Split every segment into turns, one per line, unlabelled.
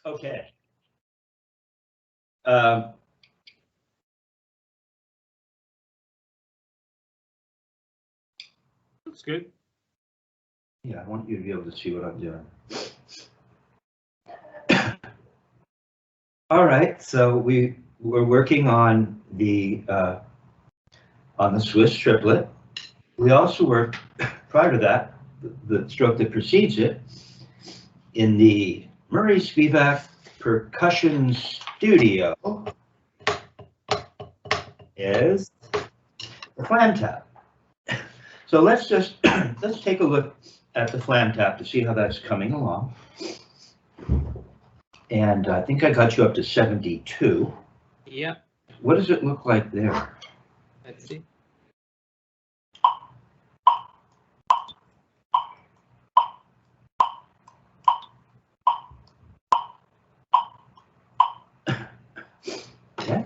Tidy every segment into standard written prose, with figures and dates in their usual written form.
Okay.
Looks good.
Yeah, I want you to be able to see what I'm doing. All right, so we're working on the Swiss Triplet. We also worked prior to that, the stroke that precedes it, in the Murray Spivack Percussion Studio is the Flam tap. So let's take a look at the Flam tap to see how that's coming along. And I think I got you up to 72.
Yeah.
What does it look like there?
Let's see.
Okay.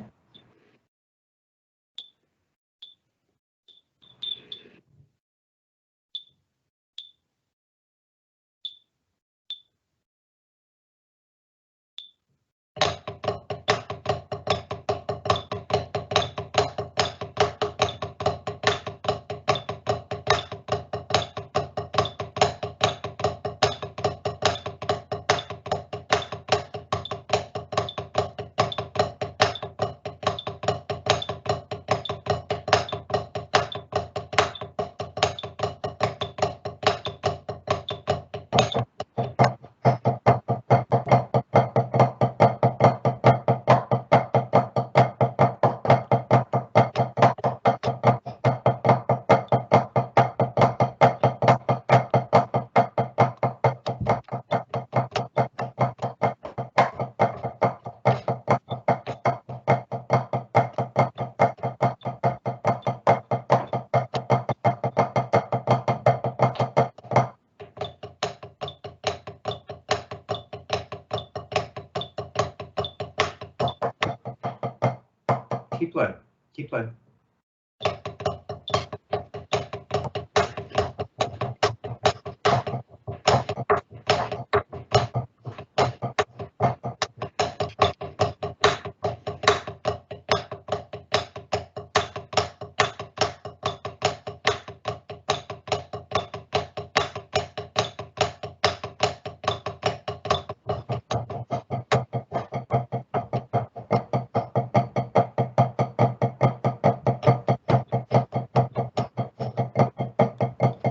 Keep playing. Keep playing.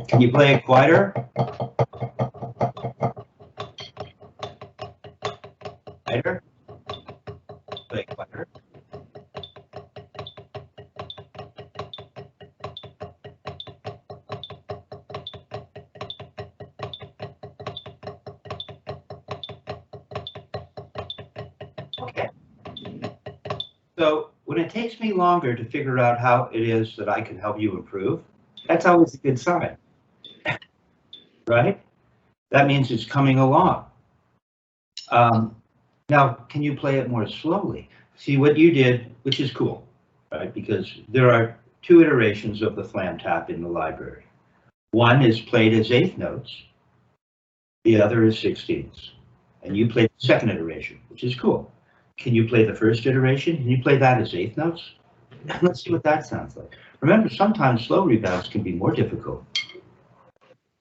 Can you play it quieter? Quieter? Play it quieter. Okay. So when it takes me longer to figure out how it is that I can help you improve, that's always a good sign. Right? That means it's coming along. Now, can you play it more slowly? See what you did, which is cool, right? Because there are two iterations of the Flam tap in the library. One is played as eighth notes, the other is 16ths. And you played the second iteration, which is cool. Can you play the first iteration? Can you play that as eighth notes? Let's see what that sounds like. Remember, sometimes slow rebounds can be more difficult.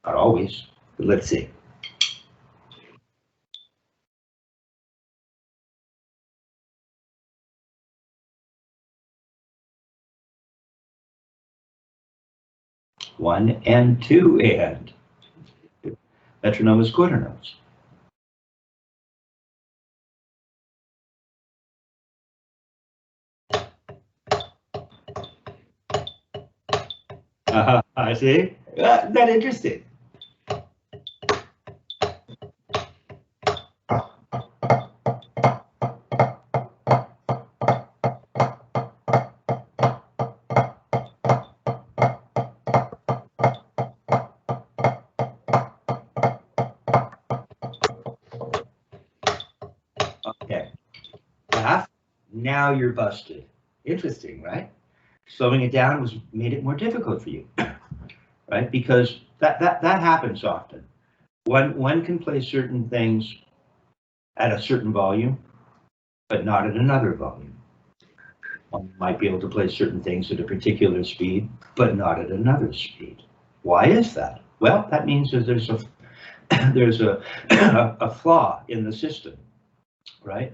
Not always, but let's see. One and two and. Metronome is quarter notes. I see. Isn't that interesting? Okay. Half. Now you're busted. Interesting, right? Slowing it down made it more difficult for you, right? Because that happens often. One can play certain things at a certain volume, but not at another volume. One might be able to play certain things at a particular speed, but not at another speed. Why is that? Well, that means that there's a flaw in the system, right?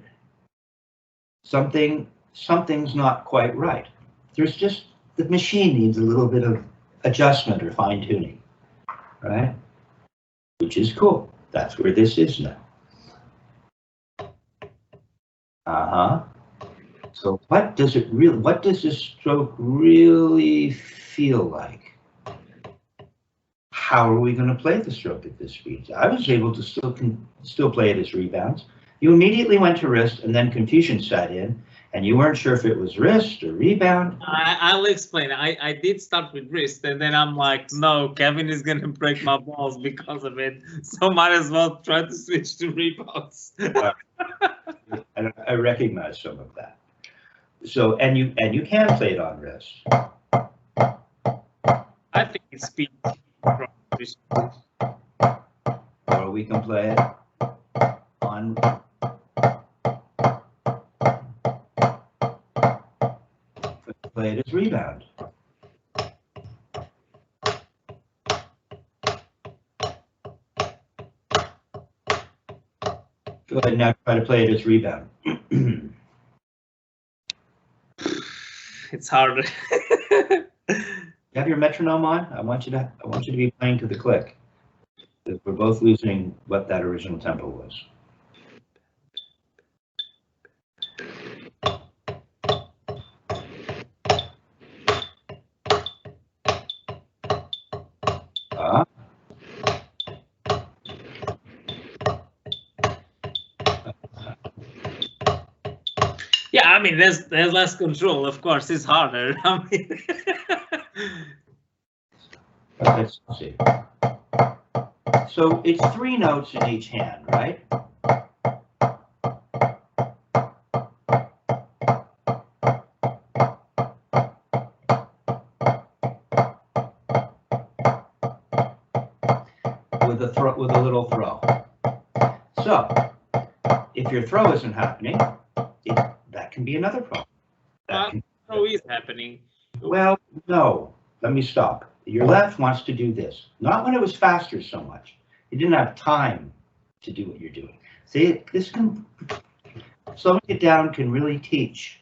Something's not quite right. There's just, the machine needs a little bit of adjustment or fine tuning, right? Which is cool. That's where this is now. So what does this stroke really feel like? How are we going to play the stroke at this speed? I was able to still play it as rebounds. You immediately went to wrist, and then confusion set in, and you weren't sure if it was wrist or rebound.
I'll explain. I did start with wrist, and then I'm like, no, Kevin is gonna break my balls because of it, so might as well try to switch to rebounds.
I recognize some of that. So, and you can play it on wrist.
I think it's speed from wrist.
Or we can play it on play it as rebound. Go ahead now, try to play it as rebound.
It's harder.
You have your metronome on? I want you to be playing to the click. We're both losing what that original tempo was.
Yeah, I mean, there's less control. Of course, it's harder. I mean,
let's see. So it's 3 notes in each hand, right? With a little throw. So if your throw isn't happening, that can be another problem.
throw is happening.
Well, no. Let me stop. Your left wants to do this. Not when it was faster so much. You didn't have time to do what you're doing. See, this can, slowing it down can really teach.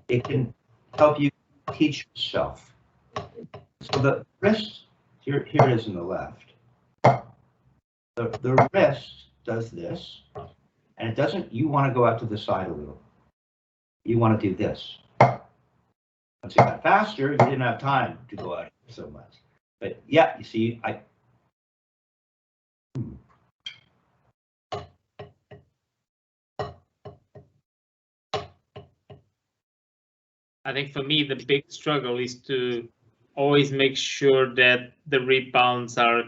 It can help you teach yourself. So the wrist, here it is in the left. The wrist does this, and it doesn't, you want to go out to the side a little. You want to do this. Once it got faster, you didn't have time to go out so much. But yeah, you see,
I think for me, the big struggle is to always make sure that the rebounds are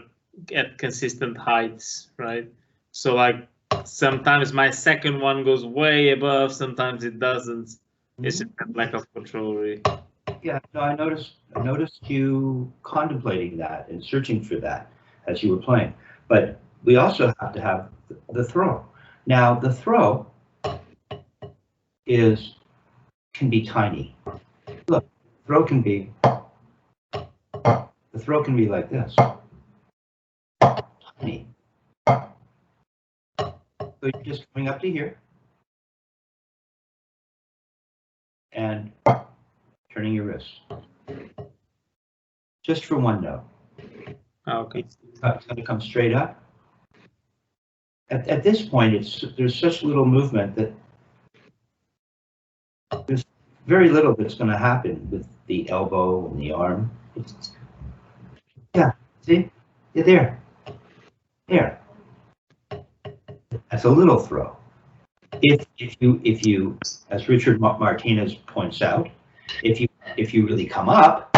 at consistent heights, right? So like sometimes my second one goes way above, sometimes it doesn't. It's just a lack of control, really.
Yeah, no, I noticed you contemplating that and searching for that as you were playing. But we also have to have the throw. Now the throw can be tiny. Look, the throw can be like this. Tiny. So you're just coming up to here and turning your wrist. Just for one note.
Okay.
It's going to come straight up. At this point, there's such little movement that there's very little that's going to happen with the elbow and the arm. Yeah, see? Yeah, there. There. That's a little throw. If you, as Richard Martinez points out, if you really come up,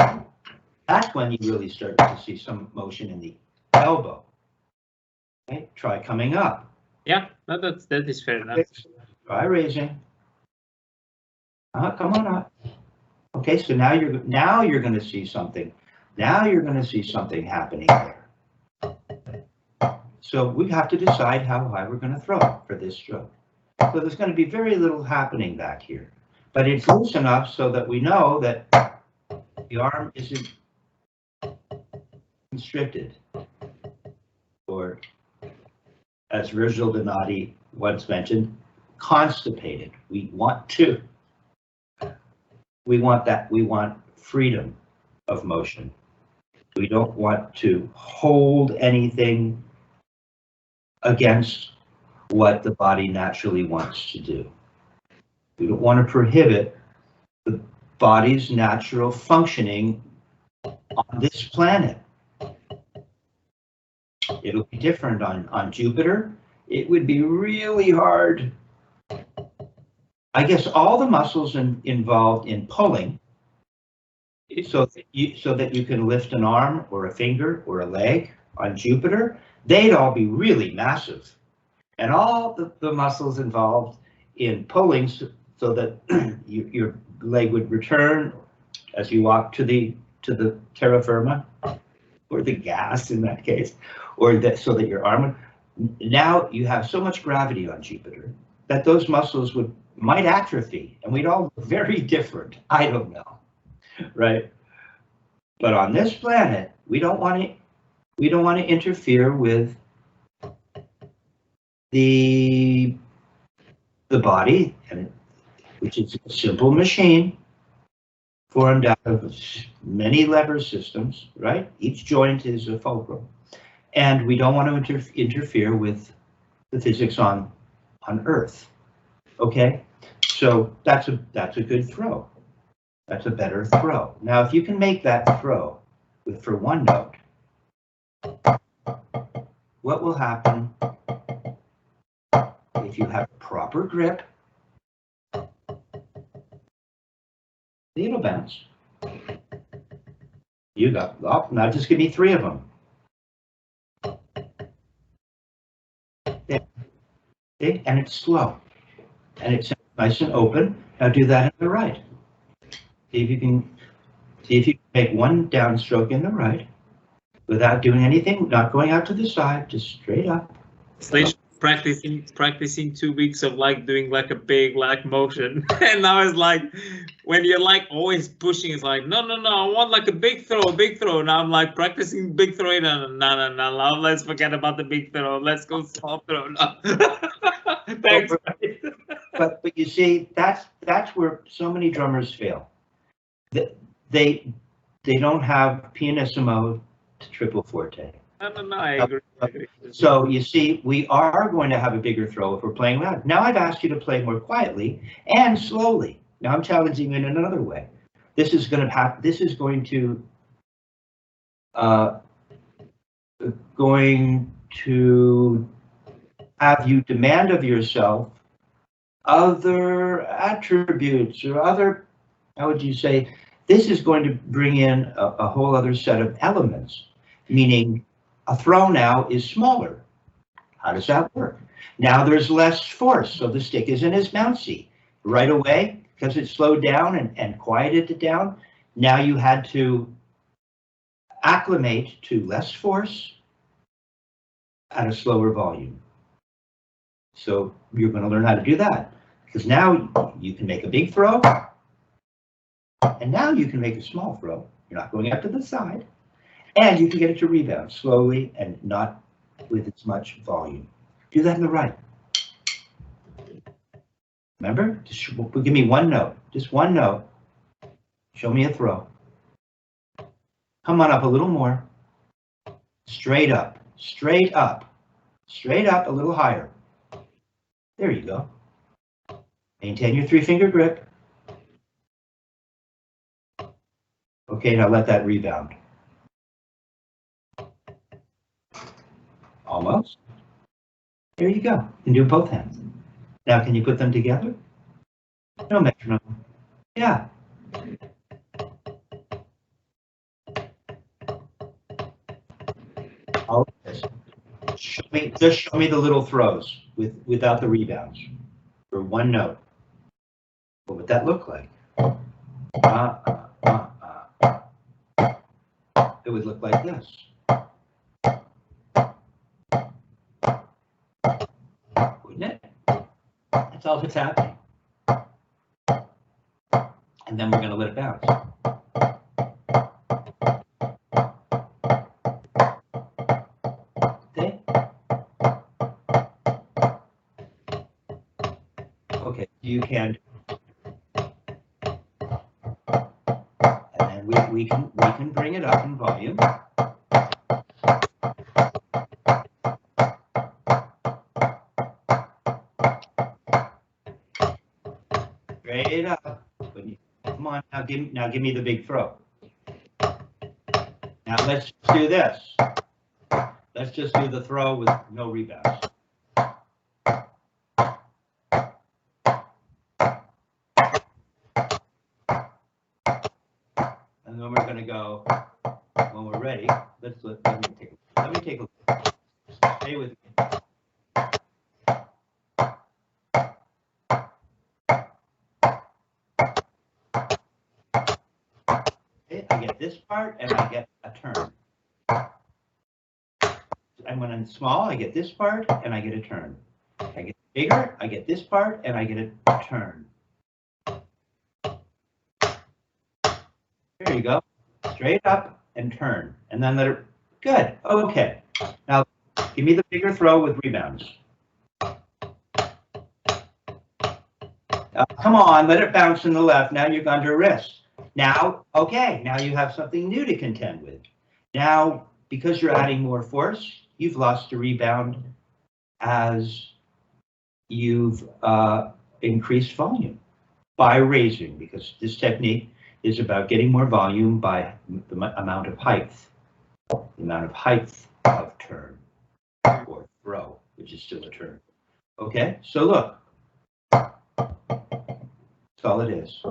that's when you really start to see some motion in the elbow. Okay, try coming up.
Yeah, no, that is fair enough.
Try raising. Come on up. Okay, so now you're going to see something. Now you're going to see something happening there. So we have to decide how high we're going to throw it for this stroke. So there's going to be very little happening back here, but it's loose enough so that we know that the arm isn't constricted, or as Virgil Donati once mentioned, constipated. We want freedom of motion. We don't want to hold anything against what the body naturally wants to do. We don't want to prohibit the body's natural functioning on this planet. It'll be different on Jupiter. It would be really hard. I guess all the muscles involved in pulling, so that you can lift an arm or a finger or a leg on Jupiter, they'd all be really massive. And all the muscles involved in pulling so that your leg would return as you walk to the terra firma, or the gas in that case, or so that your arm would. Now you have so much gravity on Jupiter that those muscles might atrophy, and we'd all look very different. I don't know, right? But on this planet, we don't want to interfere with the body, which is a simple machine formed out of many lever systems, right? Each joint is a fulcrum, and we don't want to interfere with the physics on Earth. Okay, so that's a good throw. That's a better throw. Now, if you can make that throw for one note, what will happen if you have proper grip? It'll bounce. You got, oh, now just give me 3 of them. Okay, and it's slow, and it's nice and open. Now do that in the right. See if you can make one downstroke in the right without doing anything, not going out to the side, just straight up.
Practicing 2 weeks of like doing like a big like motion, and now it's like when you're like always pushing, it's like no, I want like a big throw. Now I'm like practicing big throw. No, let's forget about the big throw. Let's go small throw now. Thanks.
But you see, that's where so many drummers fail. They don't have pianissimo to triple forte.
No, I agree.
So you see, we are going to have a bigger throw if we're playing loud. Now I've asked you to play more quietly and slowly. Now I'm challenging you in another way. This is going to have you demand of yourself other attributes or other, how would you say, this is going to bring in a whole other set of elements, meaning a throw now is smaller. How does that work? Now there's less force, so the stick isn't as bouncy. Right away, because it slowed down and quieted it down, now you had to acclimate to less force at a slower volume. So you're going to learn how to do that, because now you can make a big throw, and now you can make a small throw. You're not going up to the side, and you can get it to rebound slowly and not with as much volume. Do that in the right. Remember, just give me one note, just one note. Show me a throw. Come on up a little more. Straight up, straight up, straight up, a little higher. There you go. Maintain your 3-finger grip. Okay, now let that rebound. Almost. There you go. You can do both hands. Now, can you put them together? No metronome. Yeah. All of this. Just show me the little throws without the rebounds for one note. What would that look like? It would look like this. That's all that's happening. And then we're going to let it bounce. Okay. Okay, you can. And then we can bring it up in volume. Straight up. Come on, now give me the big throw. Now let's do this. Let's just do the throw with no rebounds. And then we're going to go, when we're ready, let me take a look. Stay with me. I get this part and I get a turn. And when I'm small, I get this part and I get a turn. I get bigger, I get this part and I get a turn. There you go. Straight up and turn. And then let it, good, okay. Now, give me the bigger throw with rebounds. Come on, let it bounce in the left. Now you've gone to a wrist. Now, okay, now you have something new to contend with. Now, because you're adding more force, you've lost a rebound as you've increased volume by raising, because this technique is about getting more volume by the amount of height of turn or throw, which is still a turn. Okay, so look, that's all it is.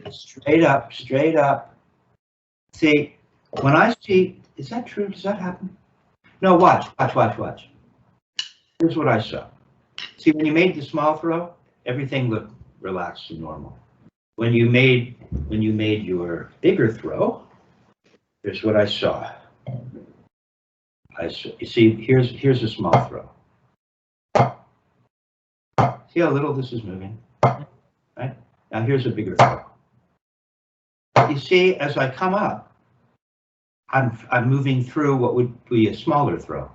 Straight up, straight up. See, when I see, is that true? Does that happen? No, watch. Here's what I saw. See, when you made the small throw, everything looked relaxed and normal. When you made your bigger throw, here's what I saw. You see, here's a small throw. See how little this is moving, right? Now here's a bigger throw. You see, as I come up, I'm moving through what would be a smaller throw.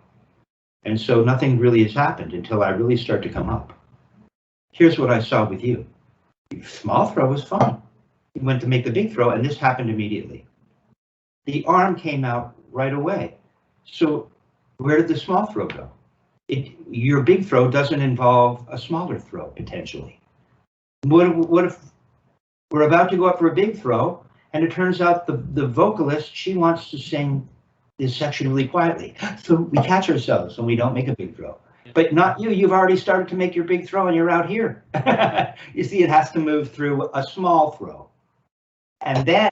And so nothing really has happened until I really start to come up. Here's what I saw with you. The small throw was fine. You went to make the big throw, and this happened immediately. The arm came out right away. So where did the small throw go? Your big throw doesn't involve a smaller throw, potentially. What if we're about to go up for a big throw, and it turns out the vocalist, she wants to sing this section really quietly. So we catch ourselves and we don't make a big throw. But not you, you've already started to make your big throw and you're out here. You see, it has to move through a small throw. And then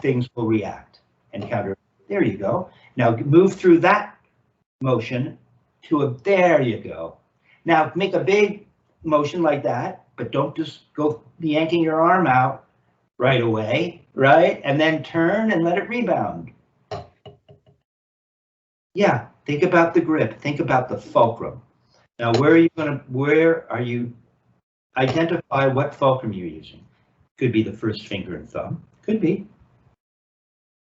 things will react and counter. There you go. Now move through that motion to there you go. Now make a big motion like that, but don't just go yanking your arm out right away, right? And then turn and let it rebound. Yeah, think about the grip, think about the fulcrum. Now where are you identify what fulcrum you're using? Could be the first finger and thumb, could be.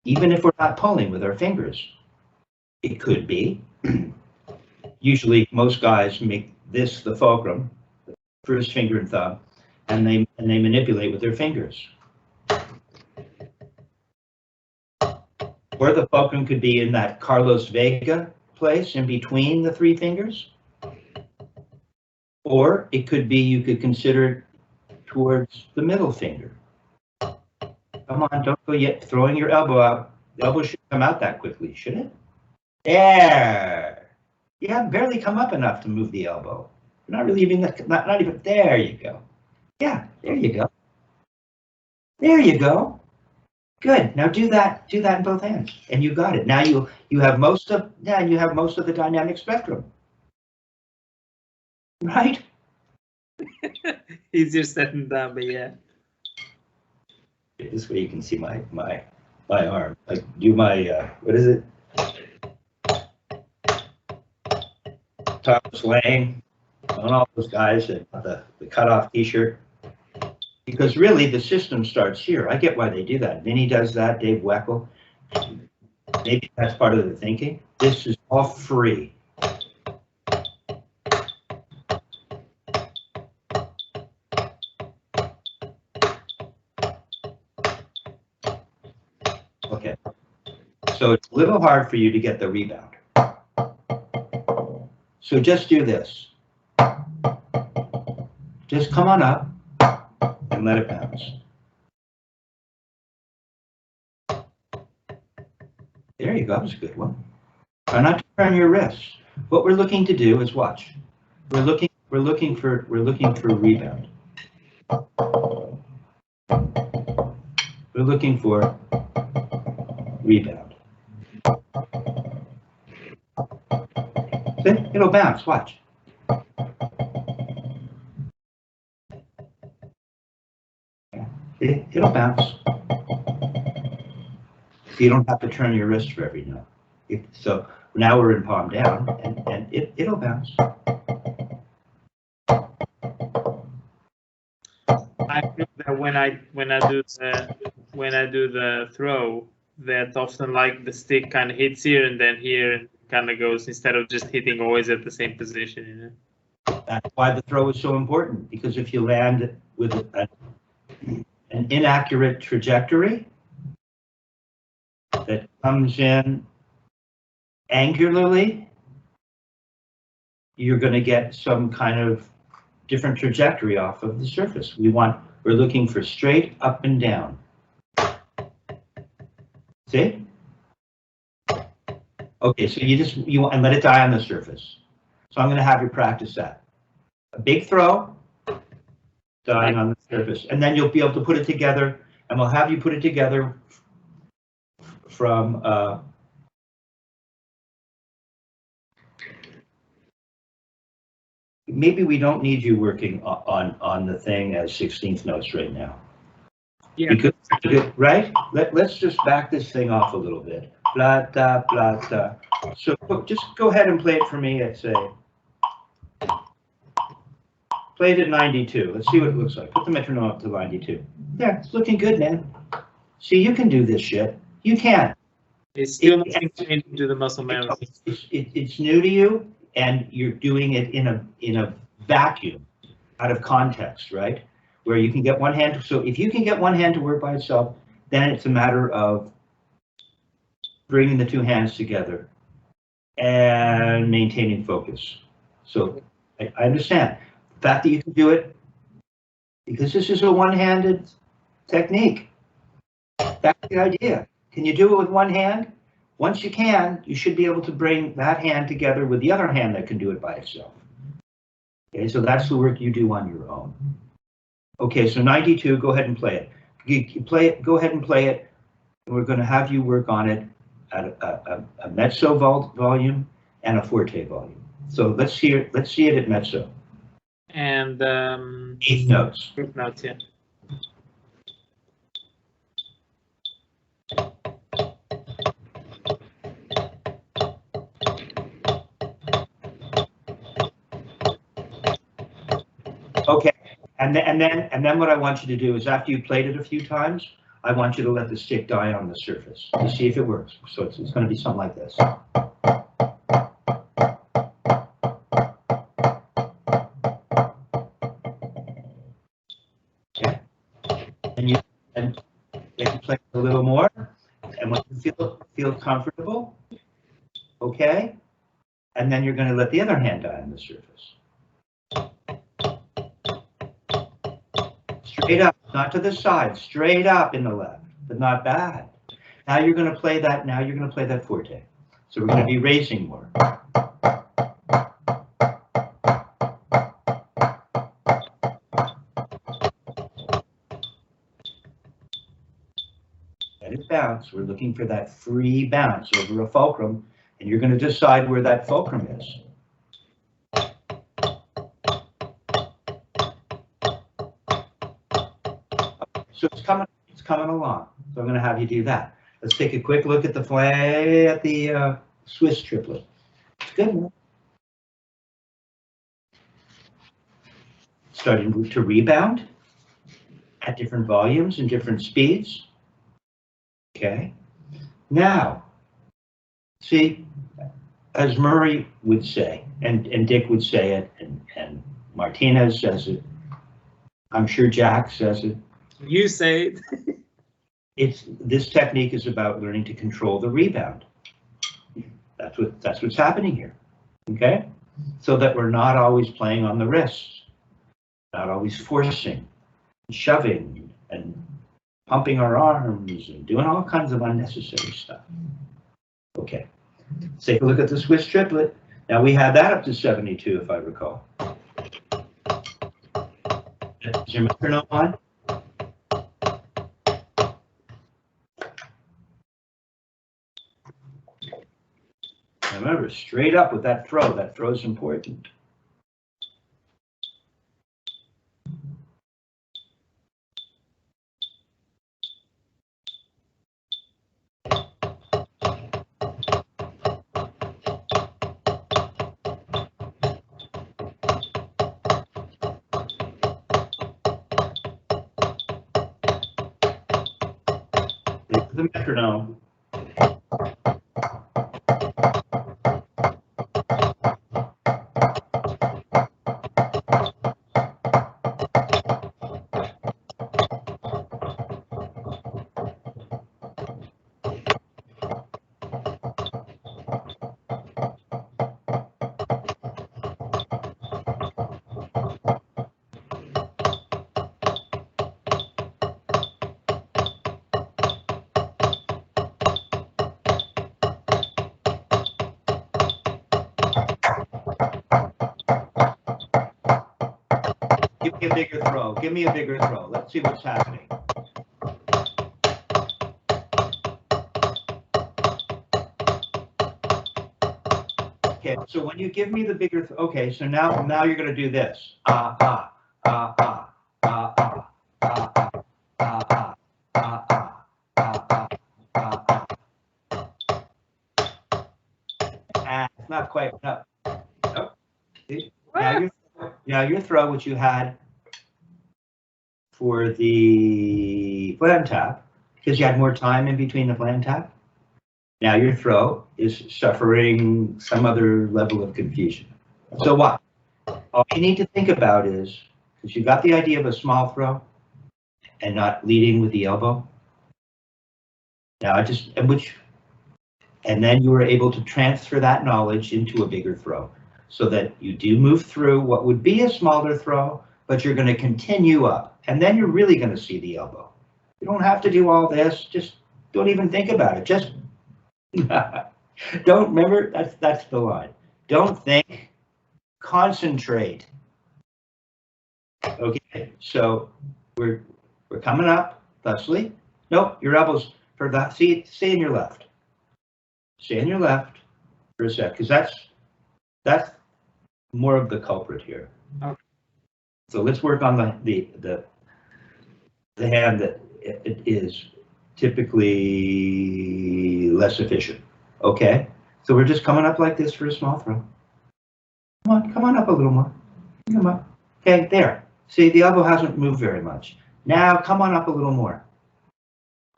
Even if we're not pulling with our fingers, it could be. Usually most guys make this the fulcrum, the first finger and thumb, and they manipulate with their fingers. Or the fulcrum could be in that Carlos Vega place in between the three fingers. Or it could be, you could consider towards the middle finger. Come on, don't go yet throwing your elbow out. The elbow should come out that quickly, should it? There. You haven't barely come up enough to move the elbow. You're not really even, not even, there you go. Yeah, there you go. There you go. Good. Now do that in both hands, and you got it. Now you have most of the dynamic spectrum, right?
Easier said than done, but yeah.
This way you can see my arm. Like do my what is it? Thomas Lang, and all those guys that the cutoff T-shirt. Because really, the system starts here. I get why they do that. Vinnie does that. Dave Weckel. Maybe that's part of the thinking. This is all free. Okay. So it's a little hard for you to get the rebound. So just do this. Just come on up and let it bounce. There you go, that's a good one. Try not to turn your wrists. What we're looking to do is watch. We're looking for rebound. We're looking for rebound. See? It'll bounce, watch. See? It'll bounce. So you don't have to turn your wrist for every note. So now we're in palm down, and it'll bounce.
I feel that when I do the throw, that often like the stick kind of hits here and then here and kind of goes instead of just hitting always at the same position. You know?
That's why the throw is so important, because if you land with an inaccurate trajectory that comes in angularly, you're going to get some kind of different trajectory off of the surface. We're looking for straight up and down. See? Okay, so you want and let it die on the surface. So I'm going to have you practice that. A big throw, dying on the surface, and then you'll be able to put it together, and we'll have you put it together from maybe we don't need you working on the thing as 16th notes right now.
Yeah.
Because, right? Let's just back this thing off a little bit. Blah, da, blah, da. So just go ahead and play it for me at, say, play it at 92. Let's see what it looks like. Put the metronome up to 92. There, it's looking good, man. See, you can do this shit. You can.
It's still nothing changing to the muscle memory.
It's new to you, and you're doing it in a vacuum, out of context, right? Where you can get one hand. So if you can get one hand to work by itself, then it's a matter of bringing the two hands together and maintaining focus. So I understand the fact that you can do it, because this is a one-handed technique. That's the idea. Can you do it with one hand? Once you can, you should be able to bring that hand together with the other hand that can do it by itself. Okay, so that's the work you do on your own. Okay, so 92, go ahead and play it. You play it, go ahead and play it. And we're going to have you work on it at a mezzo volume and a forte volume. So let's see it at mezzo.
And
8 notes.
8 notes, yeah.
Okay, and then what I want you to do is, after you played it a few times, I want you to let the stick die on the surface to see if it works. So it's going to be something like this. Okay, and you play a little more, and when you feel comfortable, okay, and then you're going to let the other hand die on the surface. Straight up, not to the side, straight up in the left, but not bad. Now you're going to play that. Now you're going to play that forte. So we're going to be raising more. Let it bounce. We're looking for that free bounce over a fulcrum, and you're going to decide where that fulcrum is. So it's coming along. So I'm going to have you do that. Let's take a quick look at the Swiss Triplet. It's good, man. starting to rebound at different volumes and different speeds. Okay. Now, see, as Murray would say, and Dick would say it, and Martinez says it, I'm sure Jack says it.
You say it.
This technique is about learning to control the rebound. That's what's happening here. Okay? So that we're not always playing on the wrists, not always forcing, shoving, and pumping our arms, and doing all kinds of unnecessary stuff. Okay, let's take a look at the Swiss Triplet. Now we had that up to 72, if I recall. Is your metronome on? Remember, straight up with that throw. That throw is important. The metronome. Give me a bigger throw. Give me a bigger throw. Let's see what's happening. Okay, so when you give me the bigger, okay, so now you're going to do this. It's not quite enough. Nope. Now your throw, which you had for the Flam tap, because you had more time in between the Flam tap. Now your throw is suffering some other level of confusion. So what? All you need to think about is, because you got the idea of a small throw and not leading with the elbow. Now and then you were able to transfer that knowledge into a bigger throw, so that you do move through what would be a smaller throw, but you're going to continue up, and then you're really going to see the elbow. You don't have to do all this. Just don't even think about it. Just don't remember. That's the line. Don't think. Concentrate. Okay. So we're coming up. Thusly. Nope. Your elbows for that. See. Stay in your left. Stay in your left for a sec, because that's more of the culprit here. Okay. So let's work on the hand that it is typically less efficient. Okay, so we're just coming up like this for a small throw. Come on up a little more. Come on. Okay, there. See, the elbow hasn't moved very much. Now come on up a little more.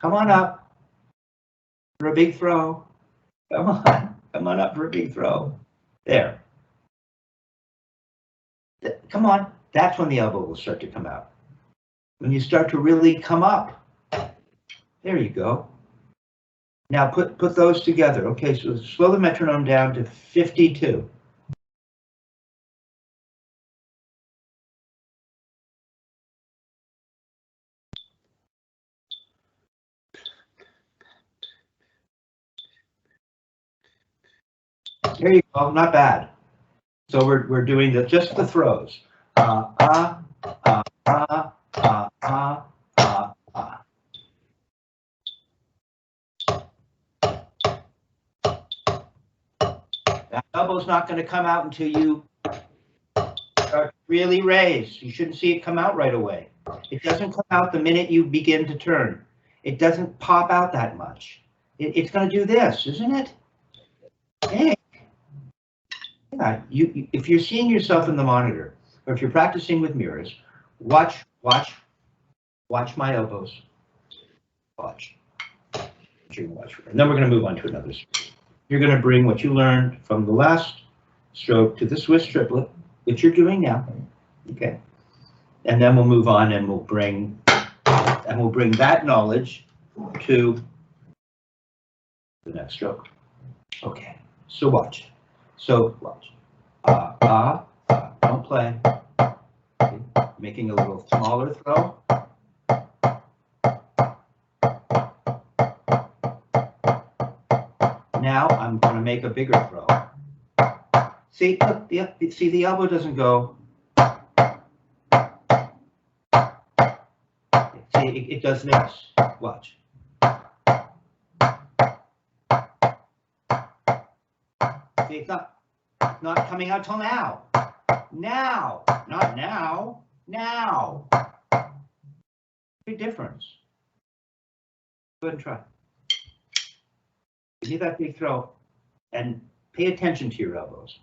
Come on up for a big throw. Come on up for a big throw. There. Come on. That's when the elbow will start to come out. When you start to really come up. There you go. Now put those together. Okay, so slow the metronome down to 52. There you go, not bad. So we're doing just the throws. That elbow's not going to come out until you start to really raise. You shouldn't see it come out right away. It doesn't come out the minute you begin to turn. It doesn't pop out that much. It's going to do this, isn't it? Hey. Yeah, if you're seeing yourself in the monitor, or if you're practicing with mirrors, watch my elbows. Watch. And then we're going to move on to another stroke. You're going to bring what you learned from the last stroke to the Swiss triplet, which you're doing now. Okay. And then we'll move on and we'll bring that knowledge to the next stroke. Okay. So watch. Don't play. Okay. Making a little smaller throw. Now I'm going to make a bigger throw. See, look, see the elbow doesn't go. See, it does this. Watch. See, it's not coming out till now. Now, not now. Now. Big difference. Go ahead and try. Give that big throw and pay attention to your elbows.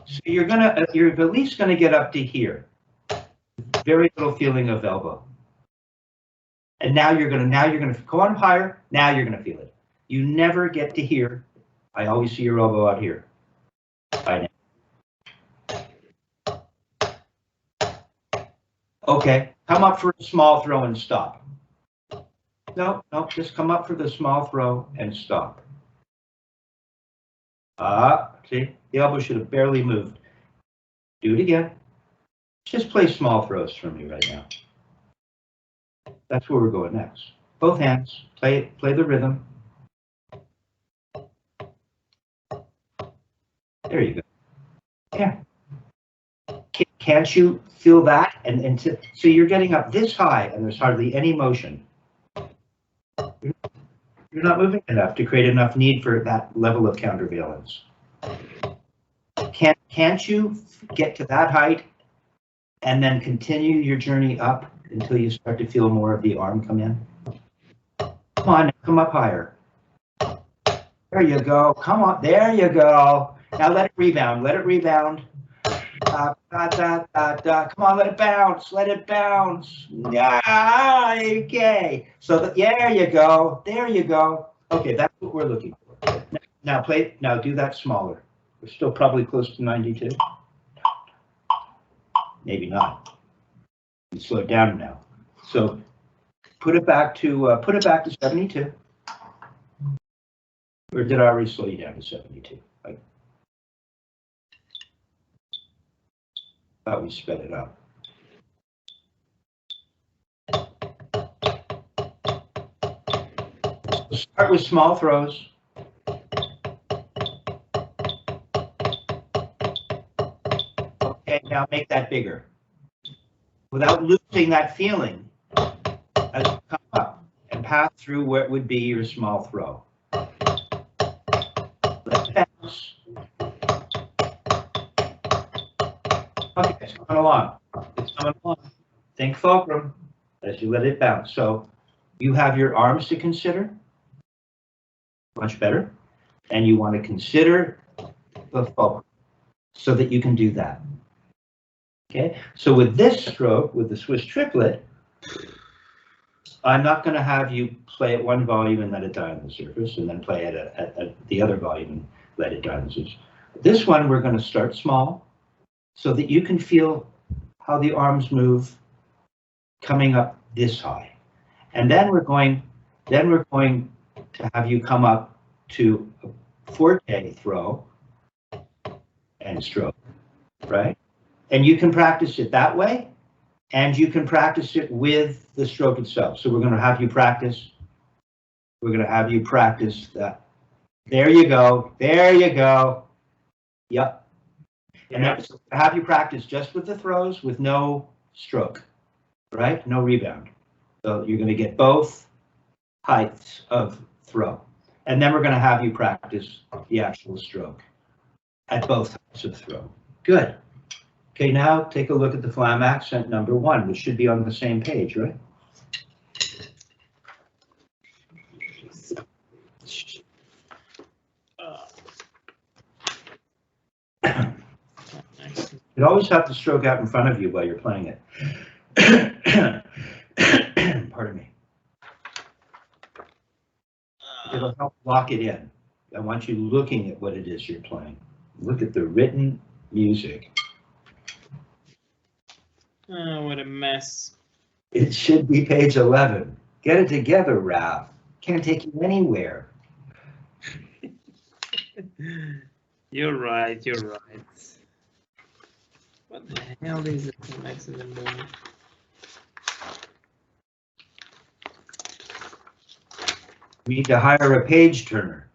So you're at least gonna get up to here. Very little feeling of elbow. And now you're gonna go on higher. Now you're gonna feel it. You never get to here. I always see your elbow out here. By now. Okay, come up for a small throw and stop. No, just come up for the small throw and stop. See, the elbow should have barely moved. Do it again. Just play small throws for me right now. That's where we're going next. Both hands, play the rhythm. There you go. Yeah. Can't you feel that? So you're getting up this high and there's hardly any motion. You're not moving enough to create enough need for that level of countervalence. Can't you get to that height and then continue your journey up until you start to feel more of the arm come in? Come on, come up higher. There you go. Come on, there you go. Now let it rebound. Let it rebound. Come on, let it bounce. Let it bounce. Yeah, okay. So there you go. There you go. Okay, that's what we're looking for. Now do that smaller. We're still probably close to 92. Maybe not. You slow it down now. So put it back to 72. Or did I already slow you down to 72? I thought we sped it up. So start with small throws. Okay, now make that bigger. Without losing that feeling as you come up and pass through what would be your small throw. Let it bounce. Okay, it's coming along. It's coming along. Think fulcrum as you let it bounce. So you have your arms to consider. Much better. And you want to consider the fulcrum so that you can do that. Okay, so with this stroke, with the Swiss triplet, I'm not going to have you play at one volume and let it die on the surface, and then play it at the other volume and let it die on the surface. This one, we're going to start small so that you can feel how the arms move coming up this high. And then we're going to have you come up to a forte throw and stroke, right? And you can practice it that way, and you can practice it with the stroke itself. So we're going to have you practice. We're going to have you practice that. There you go. There you go. Yep. And then have you practice just with the throws with no stroke, right? No rebound. So you're going to get both heights of throw. And then we're going to have you practice the actual stroke at both heights of throw. Good. Okay, now take a look at the Flam accent number 1, which should be on the same page, right? You always have the stroke out in front of you while you're playing it. Pardon me. It'll help lock it in. I want you looking at what it is you're playing. Look at the written music.
Oh, what a mess.
It should be page 11. Get it together, Ralph. Can't take you anywhere.
You're right, you're right. What the hell is it? Max in the moon?
We need to hire a page turner.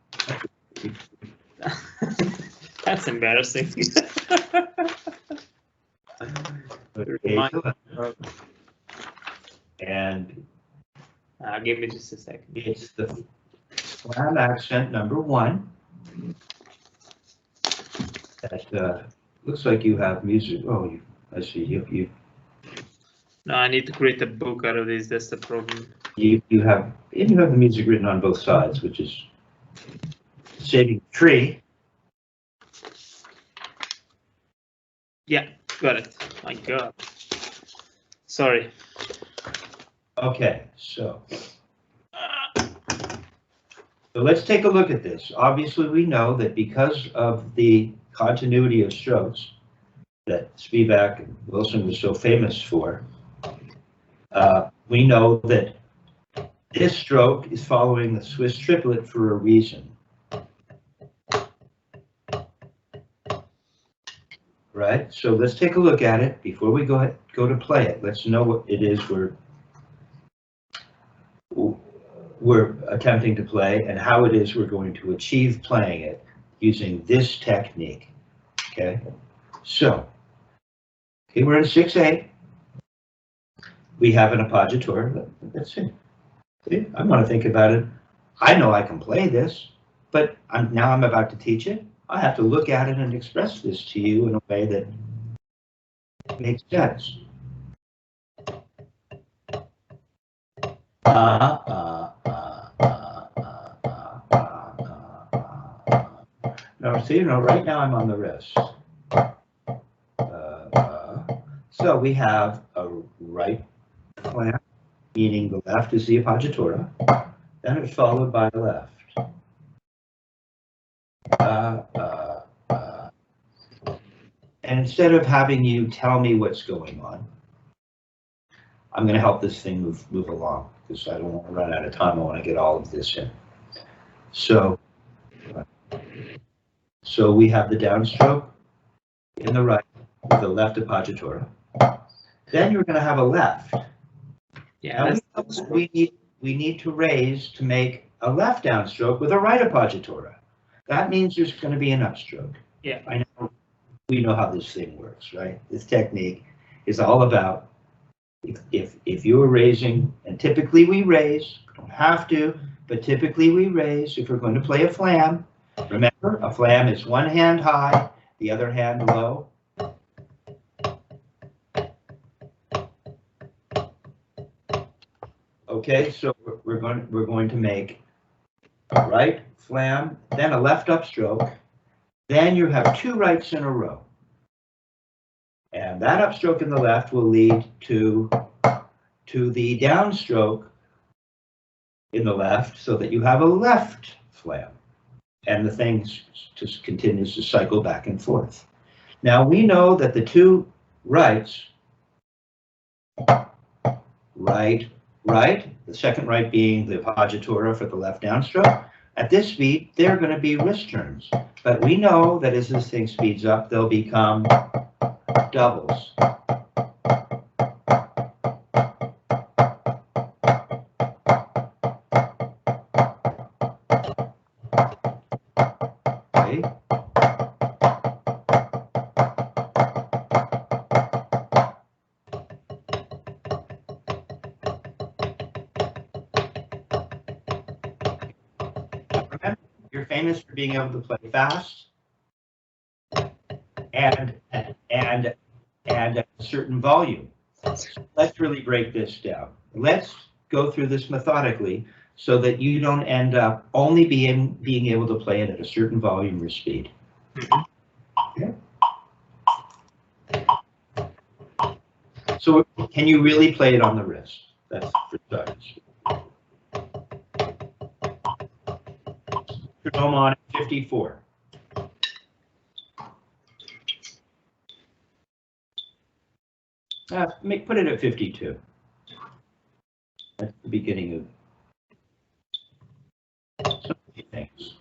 That's embarrassing.
And
give me just a second.
it's the Flam accent number 1. That looks like you have music. Oh, I see. You.
No, I need to create a book out of this. That's the problem.
You have the music written on both sides, which is saving the tree.
Yeah, got it. My God. Sorry.
Okay, so let's take a look at this. Obviously, we know that because of the continuity of strokes that Spivack and Wilson was so famous for, we know that this stroke is following the Swiss Triplet for a reason. Right, so let's take a look at it before we go to play it. Let's know what it is we're attempting to play and how it is we're going to achieve playing it using this technique. Okay, so we're in 6/8. We have an appoggiatura. Let's see. I'm going to think about it. I know I can play this, but now I'm about to teach it. I have to look at it and express this to you in a way that makes sense. Now, see, right now I'm on the wrist. So we have a right flam, meaning the left is the appoggiatura. Then it's followed by the left. And instead of having you tell me what's going on, I'm going to help this thing move along because I don't want to run out of time. I want to get all of this in. So we have the downstroke in the right with the left appoggiatura. Then you're going to have a left.
Yeah.
We need to raise to make a left downstroke with a right appoggiatura. That means there's going to be an upstroke.
Yeah.
I know. We know how this thing works, right? This technique is all about if you're raising, and typically we raise, don't have to, but typically we raise if we're going to play a flam. Remember, a flam is one hand high, the other hand low. Okay, so we're going to make a right flam, then a left upstroke. Then you have 2 rights in a row. And that upstroke in the left will lead to the downstroke in the left so that you have a left flam. And the thing just continues to cycle back and forth. Now we know that the 2 rights, right, the second right being the appoggiatura for the left downstroke, at this speed, they're going to be wrist turns. But we know that as this thing speeds up, they'll become doubles. Okay. Remember, you're famous for being able to play fast and a certain volume. So let's really break this down. Let's go through this methodically so that you don't end up only being able to play it at a certain volume or speed. Okay. So can you really play it on the wrist? That's for starters. Metronome on 54. Put it at 52. That's the beginning of so many things.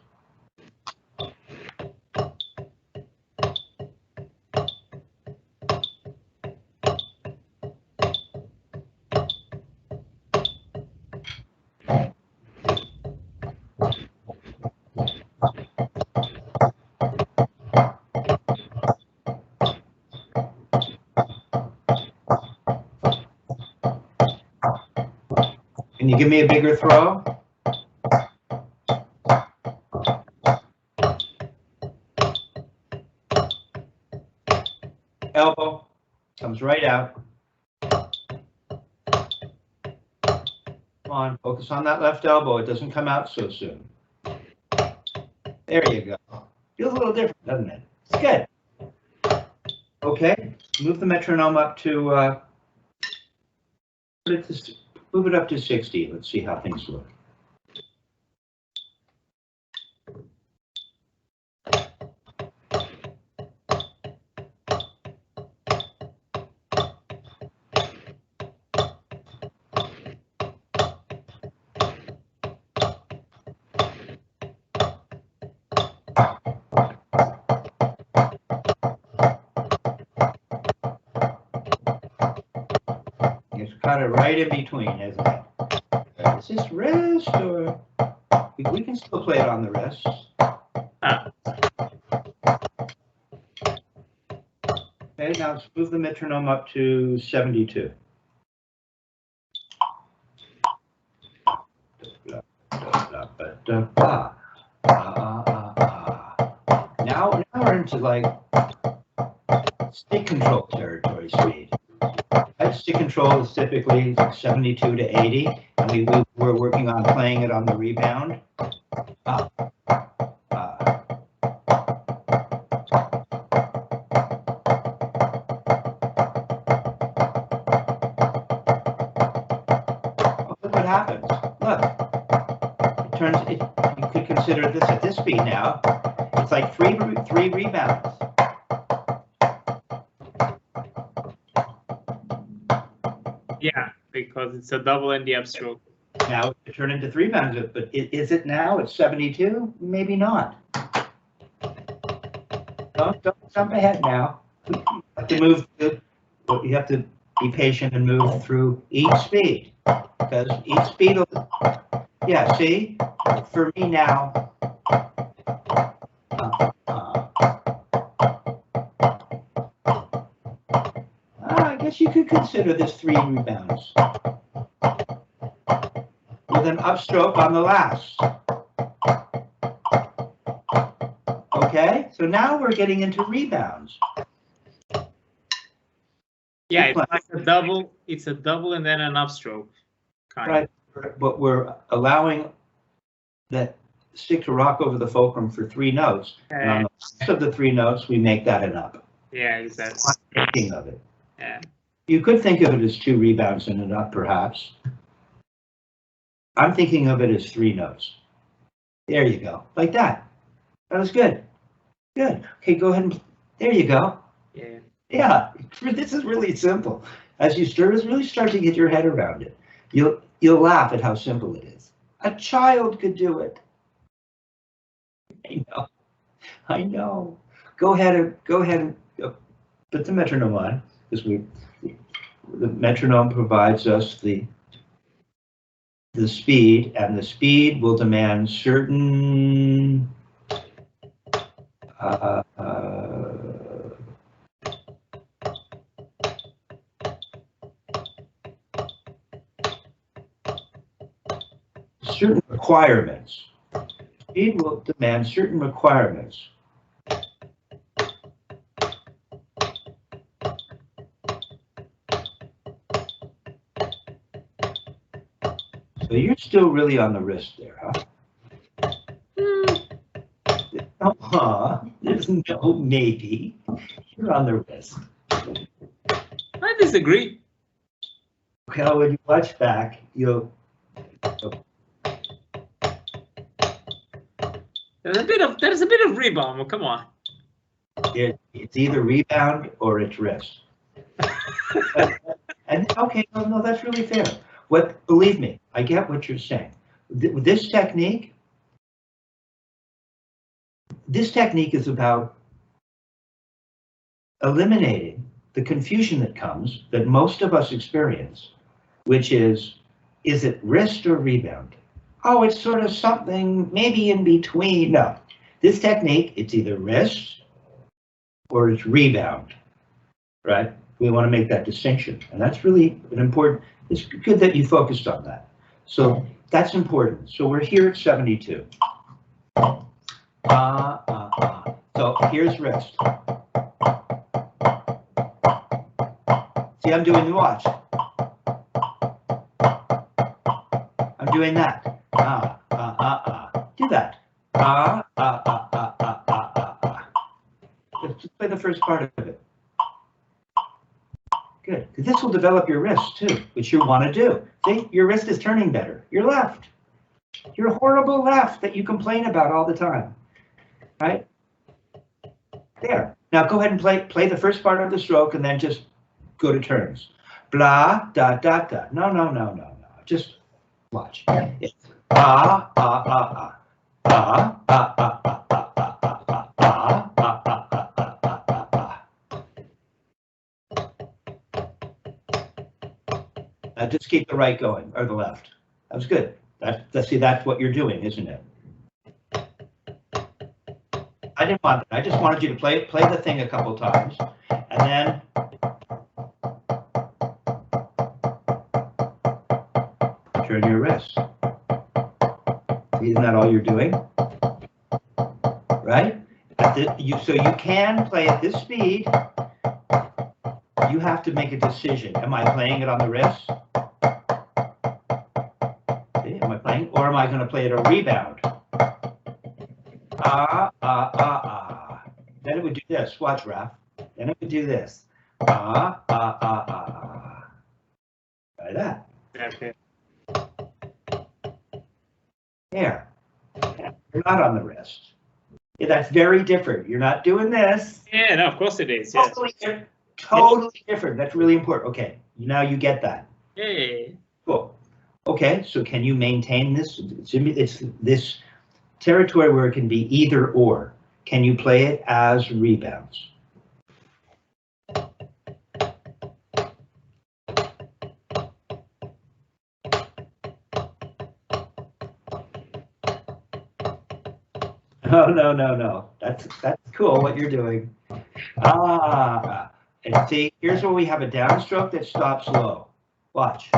Can you give me a bigger throw? Elbow comes right out. Come on, focus on that left elbow. It doesn't come out so soon. There you go. Feels a little different, doesn't it? It's good. Okay, move the metronome up to move it up to 60. Let's see how things look. Got it right in between, isn't it? Is this wrist or we can still play it on the wrist? Okay, now let's move the metronome up to 72. Now we're into like stick control territory speed. Stick control is typically 72 to 80, and we're working on playing it on the rebound. Oh, look what happens. Look, it turns. You could consider this at this speed now. It's like three rebounds.
Yeah, because it's a double and the upstroke.
Now it turned into 3 bounds, but is it now? It's 72? Maybe not. Don't jump ahead now. You have to move. You have to be patient and move through each speed, because each speed will. Yeah, see, for me now. I guess you could consider this 3 rebounds with an upstroke on the last. Okay, so now we're getting into rebounds.
Yeah, it's like a double. It's a double and then an upstroke.
Right, but we're allowing that stick to rock over the fulcrum for 3 notes. And on the rest of the 3 notes, we make that an up.
Yeah, exactly.
I'm thinking of it.
Yeah.
You could think of it as 2 rebounds and an up, perhaps. I'm thinking of it as 3 notes. There you go, like that. That was good. Good. Okay, go ahead and. There you go.
Yeah.
Yeah. This is really simple. As you really start to get your head around it, you'll laugh at how simple it is. A child could do it. I know. Go ahead and put the metronome on, because the metronome provides us the speed, and the speed will demand certain certain requirements. Speed will demand certain requirements. So you're still really on the wrist there, huh? There's no maybe. You're on the wrist.
I disagree.
Well, when you watch back, you'll.
There's a bit of rebound. Well, come on.
It's either rebound or it's wrist. And okay, no, that's really fair. Believe me, I get what you're saying. This technique is about eliminating the confusion that comes, that most of us experience, which is it wrist or rebound? Oh, it's sort of something maybe in between. No, this technique, it's either wrist or it's rebound, right? We want to make that distinction, and that's really an important. It's good that you focused on that. So that's important. So we're here at 72. So here's wrist. See, I'm doing the watch. I'm doing that. Do that. Let's play the first part of it. Good, because this will develop your wrist too, which you want to do. See, your wrist is turning better. Your left. Your horrible left that you complain about all the time. Right? There. Now go ahead and play the first part of the stroke and then just go to turns. Blah, da, da, da. No. Just watch. It's just keep the right going, or the left. That was good. See, that's what you're doing, isn't it? I didn't want that. I just wanted you to play the thing a couple times, and then turn your wrist. Isn't that all you're doing? Right? So you can play at this speed. You have to make a decision. Am I playing it on the wrist? See, am I playing, or am I going to play it a rebound? Then it would do this. Watch, Raph. Then it would do this. Try that.
Okay.
There. You're not on the wrist. Yeah, that's very different. You're not doing this.
Yeah, no, of course it is. Yes.
Totally different. That's really important. Okay, now you get that.
Yeah.
Cool. Okay, so can you maintain this? It's this territory where it can be either or. Can you play it as rebounds? No. That's cool what you're doing. And see, here's where we have a downstroke that stops low. Watch.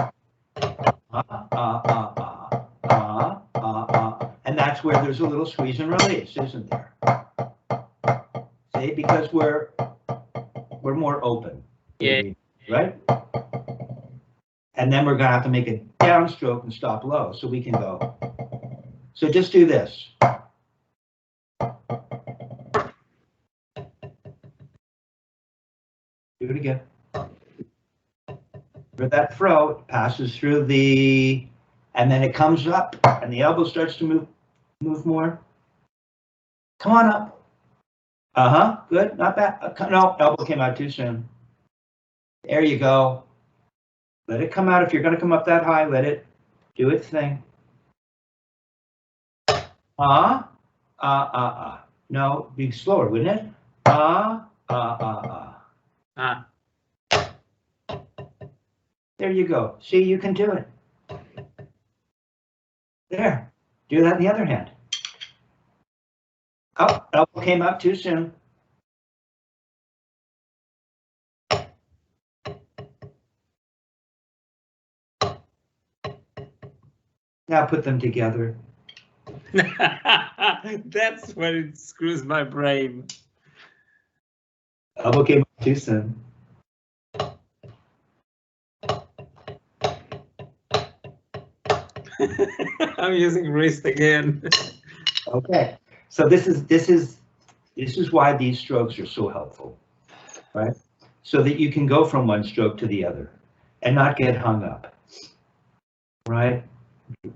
And that's where there's a little squeeze and release, isn't there? See, because we're more open.
Yeah.
Right? And then we're gonna have to make a downstroke and stop low, so we can go. So just do this. Do it again. For that throat, it passes through the, and then it comes up, and the elbow starts to move more. Come on up. Good, not bad. No, elbow came out too soon. There you go. Let it come out. If you're going to come up that high, let it do its thing. No, be slower, wouldn't it? There you go. See, you can do it. There. Do that in the other hand. Oh, elbow came out too soon. Now put them together.
That's when it screws my brain.
Elbow came out too soon.
I'm using wrist again.
Okay, so this is why these strokes are so helpful, right? So that you can go from one stroke to the other. and not get hung up, right?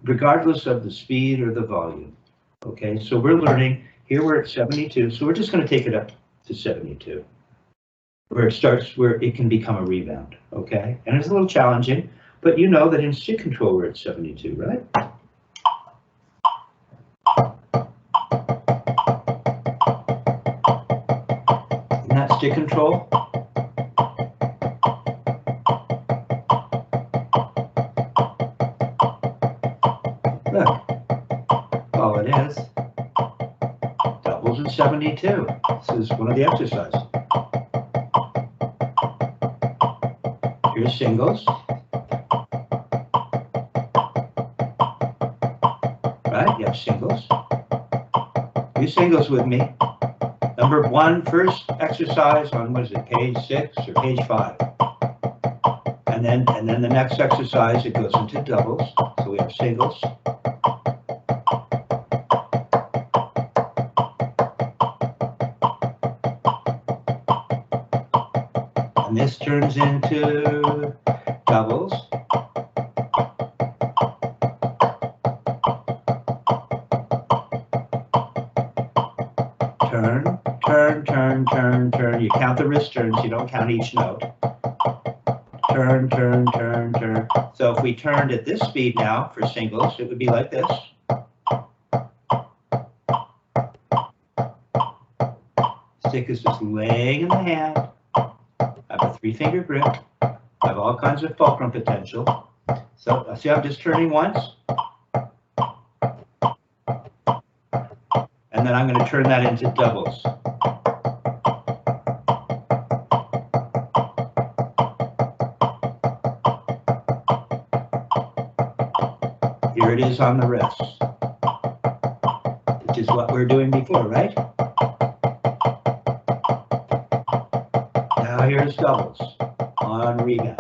Regardless of the speed or the volume. Okay, so we're learning, here we're at 72, so we're just going to take it up to 72, where it starts, where it can become a rebound, okay? And it's a little challenging, but you know that in stick control we're at 72, right? Isn't that stick control? Look, all it is. Doubles at 72. This is one of the exercises. Here's singles. Right, you have singles. Do singles with me. Number one, first exercise on, what is it, page 6 or page 5? And then the next exercise, it goes into doubles. So we have singles. And this turns into doubles. Turn, turn, turn, turn, turn. You count the wrist turns, you don't count each note. Turn, turn, turn, turn. So if we turned at this speed now for singles, it would be like this. Stick is just laying in the hand. I have a 3-finger grip. I have all kinds of fulcrum potential. So see, I'm just turning once. And then I'm going to turn that into doubles. Here it is on the wrist, which is what we're doing before, right? Now here's doubles on rebound.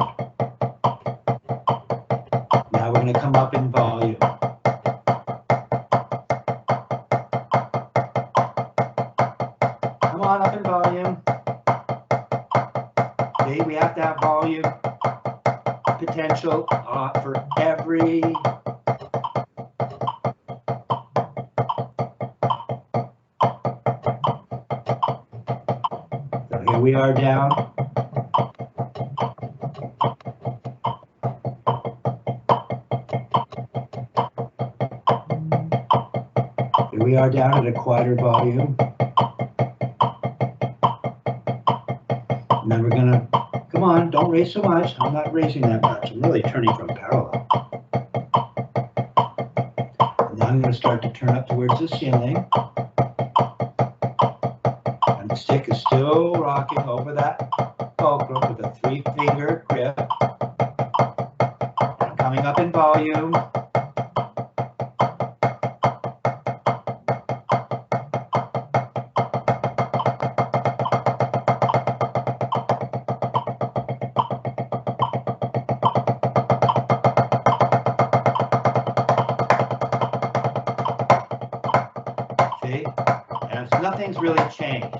Now we're going to come up in volume. Come on up in volume. Okay, we have to have volume potential for every here we are down. Here we are down at a quieter volume. And then we're gonna, come on, don't raise so much. I'm not raising that much. I'm really turning from parallel. And now I'm gonna start to turn up towards the ceiling. And the stick is still rocking over that fulcrum with a 3-finger grip. I'm coming up in volume. See? And so nothing's really changed.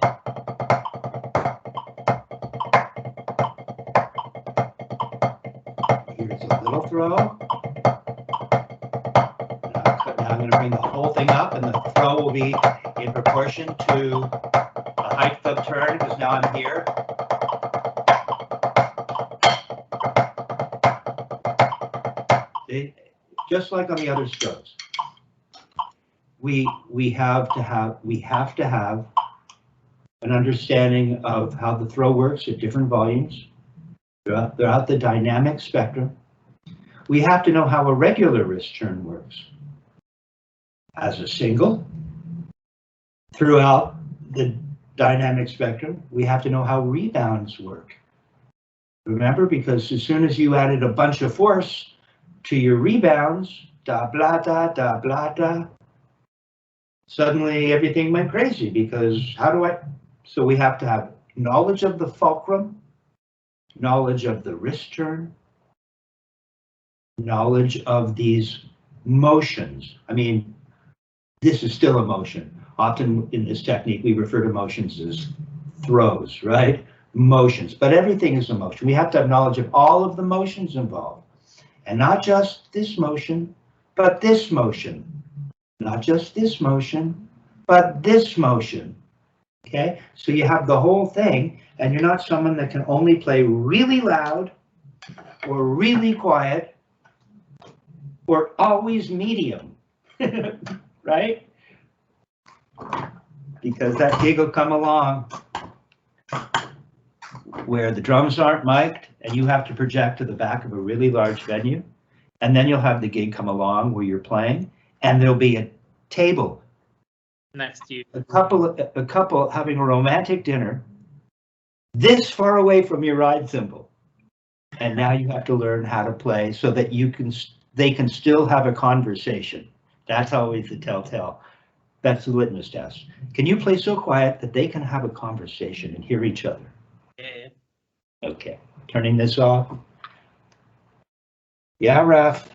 Here's a little throw. Now I'm going to bring the whole thing up, and the throw will be in proportion to the height of turn, because now I'm here. See? Just like on the other strokes. We have to have an understanding of how the throw works at different volumes throughout the dynamic spectrum. We have to know how a regular wrist turn works as a single throughout the dynamic spectrum. We have to know how rebounds work. Remember, because as soon as you added a bunch of force to your rebounds, da blah da da blah da, suddenly everything went crazy, because so we have to have knowledge of the fulcrum, knowledge of the wrist turn, knowledge of these motions. I mean, this is still a motion. Often in this technique, we refer to motions as throws, right? motions, but everything is a motion. We have to have knowledge of all of the motions involved, and not just this motion, but this motion. Not just this motion, but this motion. Okay, so you have the whole thing, and you're not someone that can only play really loud or really quiet or always medium, right? Because that gig will come along where the drums aren't mic'd and you have to project to the back of a really large venue, and then you'll have the gig come along where you're playing and there'll be a table
next to you,
a couple having a romantic dinner this far away from your ride cymbal, and now you have to learn how to play so that they can still have a conversation. That's always the telltale. That's the litmus test. Can you play so quiet that they can have a conversation and hear each other?
yeah.
Okay, turning this off. Yeah, Raph.